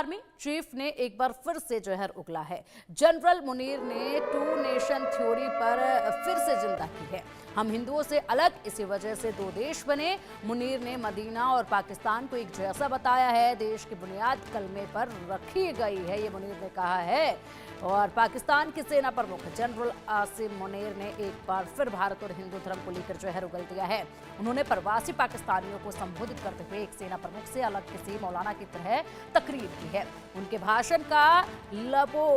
Army chief ने एक बार फिर से जहर उगला है। जनरल मुनीर ने टू नेशन थ्योरी पर फिर से जिंदा की है। हम हिंदुओं से अलग इसी वजह से दो देश बने। मुनीर ने मदीना और पाकिस्तान को एक जैसा बताया है। देश की बुनियाद कलमे पर रखी गई है, ये मुनीर ने कहा है। और पाकिस्तान के सेना प्रमुख जनरल आसिम मुनीर ने एक बार फिर भारत और हिंदू धर्म को लेकर जहर उगल दिया है। उन्होंने प्रवासी पाकिस्तानियों को संबोधित करते हुए एक सेना प्रमुख से अलग किसी मौलाना की तरह तकरीर की है। उनके भाषण का लबो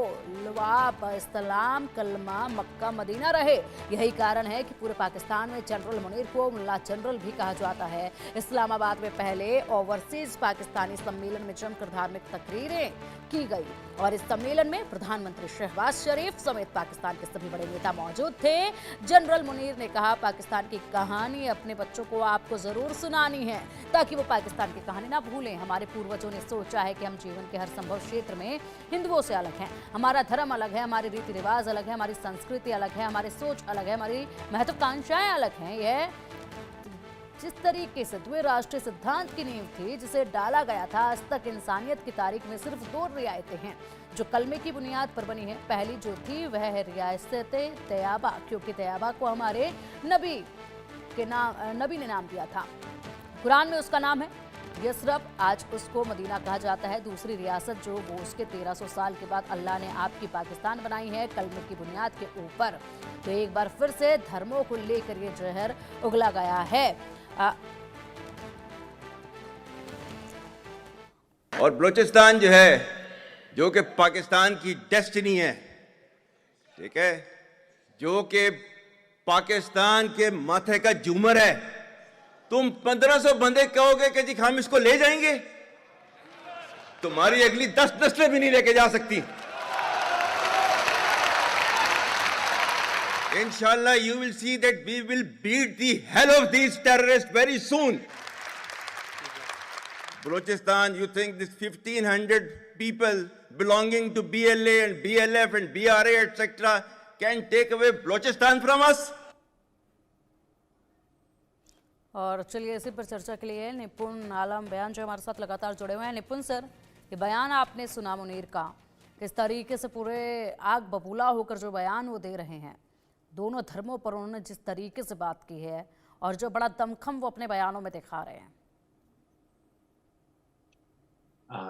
लुआब इस्लाम कलमा मक्का मदीना रहे। यही कारण है कि पूरे पाकिस्तान में जनरल मुनीर को मुल्ला जनरल भी कहा जाता है। इस्लामाबाद में पहले ओवरसीज पाकिस्तानी सम्मेलन में जमकर धार्मिक तकरीरें की गई और इस सम्मेलन में प्रधानमंत्री शहबाज शरीफ समेत पाकिस्तान के सभी बड़े नेता मौजूद थे। जनरल मुनीर ने कहा, पाकिस्तान की कहानी अपने बच्चों को आपको जरूर सुनानी है ताकि वो पाकिस्तान की कहानी ना भूलें। हमारे पूर्वजों ने सोचा है कि हम जीवन के हर संभव क्षेत्र में हिंदुओं से अलग हैं। हमारा धर्म अलग है, हमारे रीति रिवाज अलग है, हमारी संस्कृति अलग है, हमारी सोच अलग है, हमारी महत्वाकांक्षाएं अलग हैं। यह जिस तरीके से द्विराष्ट्रीय सिद्धांत की नींव थी, जिसे डाला गया था, आज तक इंसानियत की तारीख में सिर्फ दो रियायतें हैं जो कलमे की बुनियाद पर बनी है। पहली जो थी वह है रियासत तैयबा, क्योंकि तैयबा को हमारे नबी ने नाम दिया था। कुरान में उसका नाम है यसरब, आज उसको मदीना कहा जाता है। दूसरी रियासत जो वो उसके 1300 साल के बाद अल्लाह ने आपकी पाकिस्तान बनाई है, कलमे की बुनियाद के ऊपर। तो एक बार फिर से धर्मों को लेकर ये जहर उगला गया है। और बलूचिस्तान जो है, जो कि पाकिस्तान की डेस्टिनी है, ठीक है, जो कि पाकिस्तान के माथे का झूमर है, तुम 1500 बंदे कहोगे कि जी हम इसको ले जाएंगे, तुम्हारी अगली 10 नस्लें भी नहीं लेके जा सकती। Inshallah, you will see that we will beat the hell of these terrorists very soon. Balochistan, you think this 1500 people belonging to BLA and BLF and BRA, etc., can take away Balochistan from us? और चलिए इसी पर चर्चा के लिए निपुण आलम बयान जो हमारे साथ लगातार जुड़े हुए हैं। निपुण सर, ये बयान आपने सुना मुनीर का, किस तरीके से पूरे आग बबूला होकर जो बयान वो दे रहे हैं, दोनों धर्मों पर उन्होंने जिस तरीके से बात की है और जो बड़ा दमखम वो अपने बयानों में दिखा रहे हैं।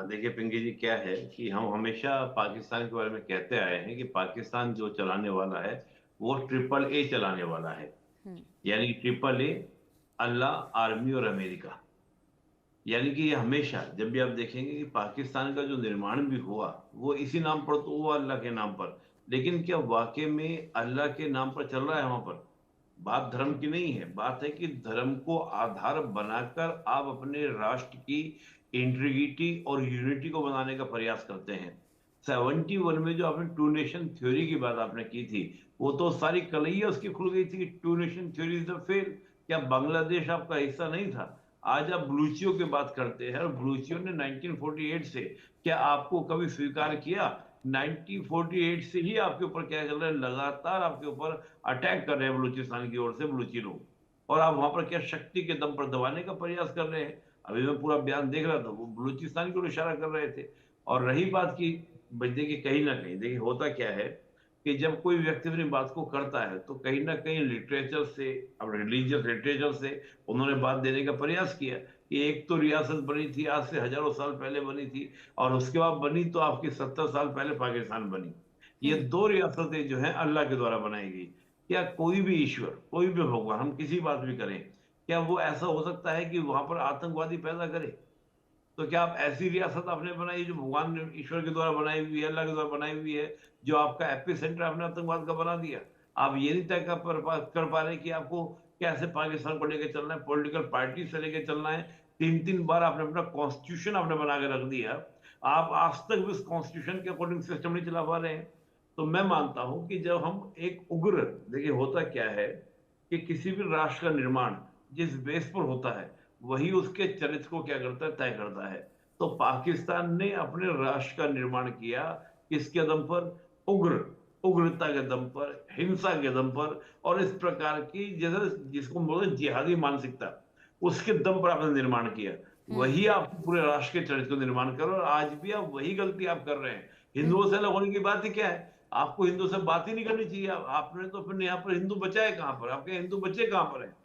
देखिए पिंकी जी, क्या है कि हम हमेशा पाकिस्तान के बारे में कहते आए हैं कि पाकिस्तान जो चलाने वाला है वो AAA चलाने वाला है। यानी AAA, अल्लाह, आर्मी और अमेरिका। यानी कि ये हमेशा जब भी आप देखेंगे कि पाकिस्तान का जो निर्माण भी हुआ वो इसी नाम पर तो हुआ, अल्लाह के नाम पर। लेकिन क्या वाकई में अल्लाह के नाम पर चल रहा है? वहां पर बात धर्म की नहीं है, बात है कि धर्म को आधार बनाकर आप अपने राष्ट्र की इंटीग्रिटी और यूनिटी को बनाने का प्रयास करते हैं। 71 में जो आपने टू नेशन थ्योरी की बात आपने की थी, वो तो सारी कलैया उसकी खुल गई थी कि two nation theory is the fail. क्या बांग्लादेश आपका हिस्सा नहीं था? आज आप बलूचियों की बात करते हैं और बलूचियों ने 1948 से क्या आपको कभी स्वीकार किया? 1948 से ही आपके ऊपर क्या चल रहा है, लगातार आपके ऊपर अटैक कर रहे हैं बलूचिस्तान की ओर से बलूची लोग, और आप वहां पर क्या शक्ति के दम पर दबाने का प्रयास कर रहे हैं। अभी मैं पूरा बयान देख रहा था, वो बलूचिस्तान की ओर इशारा कर रहे थे। और रही बात की, देखिए कहीं ना कहीं देखिए होता क्या है कि जब कोई व्यक्ति अपनी बात को करता है तो कहीं ना कहीं लिटरेचर से, अब रिलीजियस लिटरेचर से उन्होंने बात देने का प्रयास किया कि एक तो रियासत बनी थी, आज से हजारों साल पहले बनी थी, और उसके बाद बनी तो आपकी 70 साल पहले पाकिस्तान बनी। ये दो रियासतें जो हैं अल्लाह के द्वारा बनाई गई। क्या कोई भी ईश्वर, कोई भी भगवान, हम किसी बात भी करें, क्या वो ऐसा हो सकता है कि वहां पर आतंकवादी पैदा करे? तो क्या आप ऐसी रियासत आपने बनाई जो भगवान ईश्वर के द्वारा बनाई हुई है, अल्लाह के द्वारा बनाई हुई है, जो आपका एपी सेंटर आपने आतंकवाद का बना दिया? आप ये नहीं तय कर पा रहे कि आपको कैसे पाकिस्तान को लेकर चलना है, पॉलिटिकल पार्टी से लेकर चलना है। 3-3 बार आपने अपना कॉन्स्टिट्यूशन आपने बना के रख दिया, आप आज तक भी उस कॉन्स्टिट्यूशन के अकॉर्डिंग सिस्टम नहीं चला पा रहे हैं। तो मैं मानता हूं कि जब हम एक उग्र, देखिए होता क्या है कि किसी भी राष्ट्र का निर्माण जिस बेस पर होता है वही उसके चरित्र को क्या करता है, तय करता है। तो पाकिस्तान ने अपने राष्ट्र का निर्माण किया किसके दम पर? उग्रता के दम पर, हिंसा के दम पर, और इस प्रकार की जैसे जिसको बोलते जिहादी मानसिकता, उसके दम पर आपने निर्माण किया। वही आप पूरे राष्ट्र के चरित्र को निर्माण करो, और आज भी आप वही गलती आप कर रहे हैं। हिंदुओं से अलग होने की बात ही क्या है? आपको हिंदुओं से बात ही नहीं करनी चाहिए। आपने तो फिर यहाँ पर हिंदू बचा है कहाँ पर? आपके हिंदू बच्चे कहाँ पर हैं?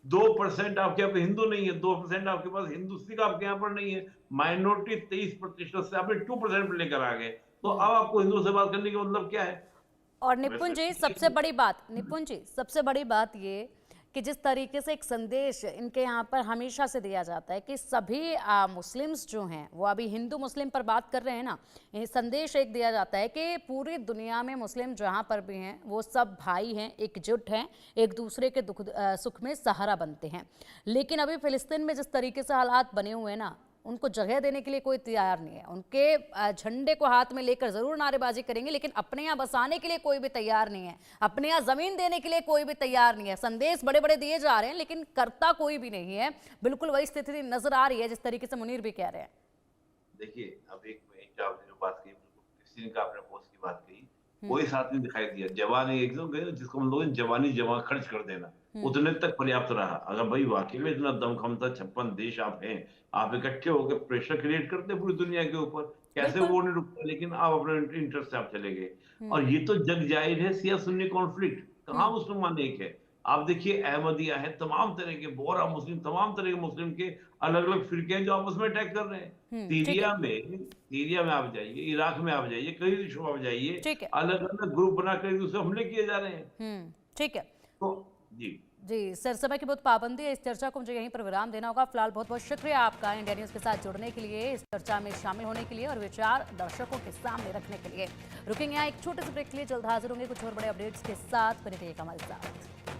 2% आपके यहाँ पे हिंदू नहीं है, 2% आपके पास हिंदू सिख आपके यहाँ पर नहीं है। माइनॉरिटी 23% से आपने 2% पर लेकर आ गए। तो अब आपको हिंदुओं से बात करने का मतलब क्या है? और निपुण जी, सबसे बड़ी बात, निपुण जी, सबसे बड़ी बात ये कि जिस तरीके से एक संदेश इनके यहाँ पर हमेशा से दिया जाता है कि सभी मुस्लिम्स जो हैं, वो अभी हिंदू मुस्लिम पर बात कर रहे हैं ना, ये संदेश एक दिया जाता है कि पूरी दुनिया में मुस्लिम जहाँ पर भी हैं वो सब भाई हैं, एकजुट हैं, एक दूसरे के दुख सुख में सहारा बनते हैं। लेकिन अभी फिलिस्तीन में जिस तरीके से हालात बने हुए हैं ना, उनको जगह देने के लिए कोई तैयार नहीं है। उनके झंडे को हाथ में लेकर जरूर नारेबाजी करेंगे, लेकिन अपने यहाँ बसाने के लिए कोई भी तैयार नहीं है, अपने यहाँ जमीन देने के लिए कोई भी तैयार नहीं है। संदेश बड़े बड़े दिए जा रहे हैं, लेकिन करता कोई भी नहीं है। बिल्कुल वही स्थिति नजर आ रही है जिस तरीके से मुनीर भी कह रहे हैं। देखिए, अब एक आपने जो बात कही, किसी का आपने पोस्ट की बात कही, कोई साथ नहीं दिखाई दिया। जवानी एकदम गए, जिसको हम लोग जवानी जमा खर्च कर देना, उतने तक पर्याप्त रहा। अगर भाई वाकई में इतना दमखम था, 56 देश आप हैं, आप इकट्ठे होकर प्रेशर क्रिएट करते पूरी दुनिया के ऊपर, कैसे वो नहीं रुकता? लेकिन आप अपने इंटरेस्ट से आप चले गए। और ये तो जग जाहिर है शिया सुन्नी कॉन्फ्लिक्ट, कहाँ मुसलमान एक है? आप देखिए, अहमदिया है, तमाम तरह के बोहरा मुस्लिम, तमाम तरह के मुस्लिम के अलग अलग फिरके हैं जो आपस में अटैक कर रहे हैं। सीरिया में आप जाइए, इराक में आप जाइए, कई देशों में आप जाइए, अलग अलग ग्रुप बनाकर एक दूसरे हमले किए जा रहे हैं। ठीक है, तो जी जी सर, समय की बहुत पाबंदी है, इस चर्चा को मुझे यहीं पर विराम देना होगा। फिलहाल बहुत बहुत शुक्रिया आपका इंडिया न्यूज़ के साथ जुड़ने के लिए, इस चर्चा में शामिल होने के लिए और विचार दर्शकों के सामने रखने के लिए। रुकेंगे यहाँ एक छोटे से ब्रेक के लिए, जल्द हाजिर होंगे कुछ और बड़े अपडेट्स के साथ। बने रहिएगा हमारे साथ।